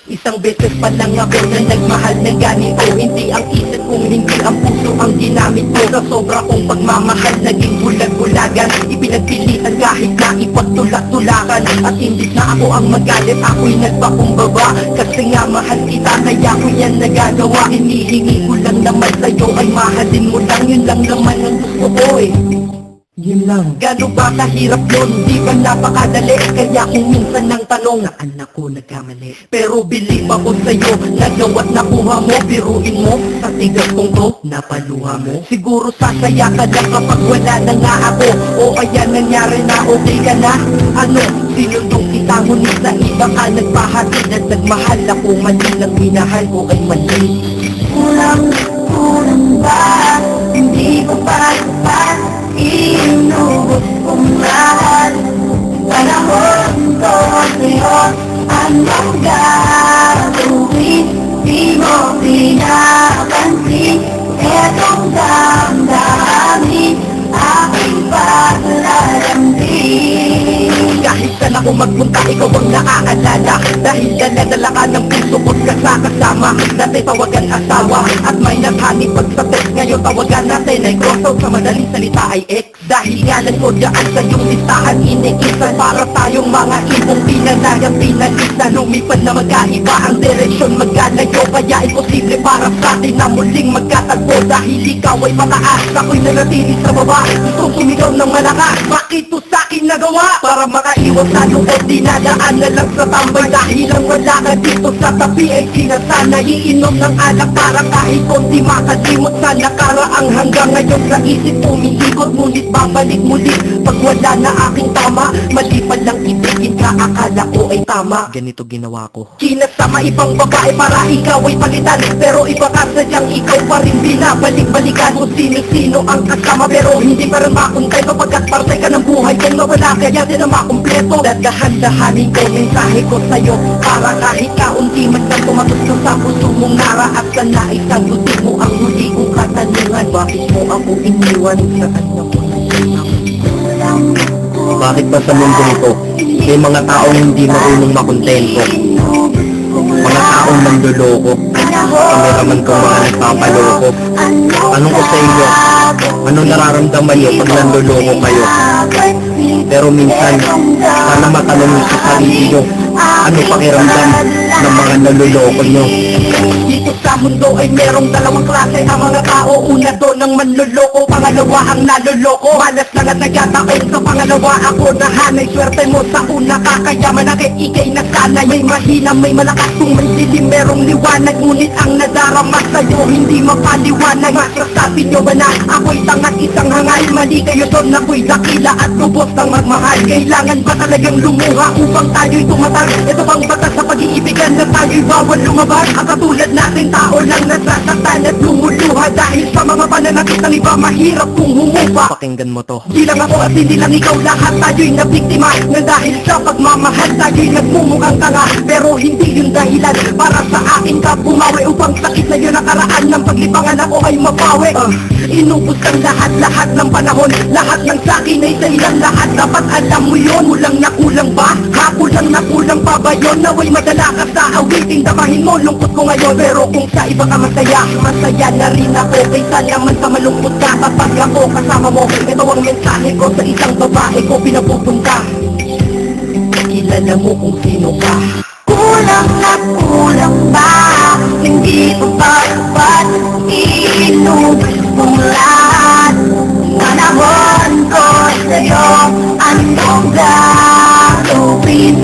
Isang beses pa lang ako na nagmahal ng ganito. Hindi ang isip kong hindi ang puso ang ginamit ko. Sa sobra kong pagmamahal naging bulag-bulagan. Ipinagpilitan kahit na ipagtulak-tulakan. At hindi na ako ang magalit, ako'y nagpakumbaba. Kasi nga mahal kita, kaya ko yan nagagawa. Hinihingi ko lang naman sa'yo ay mahalin mo lang. Yun lang naman ang gusto ko eh. Yun lang. Gano'n ba kahirap yun? Di ba napakadali? Kaya kung minsan ng tanong na anak ko nagkamali. Pero believe ako sa'yo, nagawa't nakuha mo. Biruin mo, sa tigas kong to, napaluha mo. Siguro sasaya ka lang kapag wala na nga ako. O kaya nangyari na okay ka na. Ano? Sinundong kita ngunit sa iba ka nagpahatid. At nagmahal ako, mali lang minahal ko ay mali. Kulang ba? Hindi ko pa sapat. Inubos kong lahat. Panahon ko sa'yo, anong gagawin? Di mo pinapansin etong damdamin aking paglalambing. Kahit saan ako magpunta, ikaw ang naaalala. Dahil dala-dala ka ng puso ko't kasama. Dati tawagan asawa at may naghanip pag sa text. Ngayon tawagan natin ay cross out, sa madaling salita ay ex. Dahil ngalan ko dyan sa iyong listahan, inikisan para tayong mga ibong pinanagang pinalisan. Lumipad na magkaiba ang direksyon, magkalayo. Kaya imposible para sa atin na muling magkatagpo. Dahil ikaw ay mataas, ako'y nanatili sa baba. Gustong sumigaw ng malakas, bakit to sa'kin nagawa? Para makaiwas sa loob, dinadaan na lang sa tambay. Dahil ang wala ka dito sa tabi ay sinasanay. Iinom ng alak para kahit konti makalimot sa nakaraang. Hanggang ngayon sa isip umiikot, ngunit babalik muli pag wala na aking tama. Mali pa lang ibigin ka, akala ko ay tama. Ganito ginawa ko, kinasama ibang babae para ikaw ay palitan. Pero iba ka sadyang ikaw pa rin binabalik-balikan. Kung sino-sino ang kasama pero hindi pa rin makuntay. Kapagkat parte ka ng buhay kung nawala, kaya din na makumpleto. Dadahan-dahanin ko mensahe ko sa'yo para kahit kaunti man lang tumatos ka sa puso mong naraat ka na isagutin mo ang huli kong katanungan. Bakit mo ako iniwan? Saan ako nagsasabi? Bakit ba sa mundo ito may mga taong hindi marunong makontento? Mga taong manduloko, kameraman kong mga nagpapaloko. Anong ko sa inyo? Anong nararamdaman nyo pag nanduloko kayo? Pero minsan, sana matanong nyo sa sarili nyo, ano pakiramdam ng mga naluloko nyo? Dito sa mundo ay merong dalawang klase ang mga tao. Una doon ang manluloko, pangalawa ang naluloko. Malas lang at nagkataon sa pangalawa ako nahanay. Swerte mo sa una kakayaman, nakikigay na sana. May mahina, may malakas, kung may dilim merong liwanag. Ngunit ang nadarama sa'yo hindi mapaliwanag. Masasabi nyo ba na ako'y tangat isang hangal? Mali kayo doon, ako'y dakila at lubos ng magmahal. Kailangan ba talagang lumuha upang tayo'y tumatag? Ito bang batas sa pag-iibigan na tayo'y bawal lumabas? Ang katulad natin tao lang nasasaktan at lumuluha dahil sa mga pananakit ng iba, mahirap kung humupa. Pakinggan mo to, di lang ako at hindi lang ikaw, lahat tayo'y nabiktima. Na dahil sa pagmamahal tayo'y nagmumukhang tanga. Pero hindi yun dahilan para sa akin ka bumawi. Upang sakit na yun nakaraan ng paglipangan ako ay mapawi. Inubos ang lahat-lahat ng panahon. Lahat ng sakin ay sa ilang lahat. Dapat alam mo yun, kulang na kulang ba? Kulang na kulang pa ba yun? Naway madala ka sa awiting, damahin mo lungkot ko ngayon. Pero kung sa iba ka masaya, masaya na rin ako. Kaysa naman sa malungkot ka kapag ako kasama mo. Ito ang mensahe ko sa isang babae ko pinapupunta. Kilala mo kung sino ka. Kulang na kulang ba? Hindi ko pa sapat. Inubos kong lahat. Panahon ko sa'yo, anong gagawin?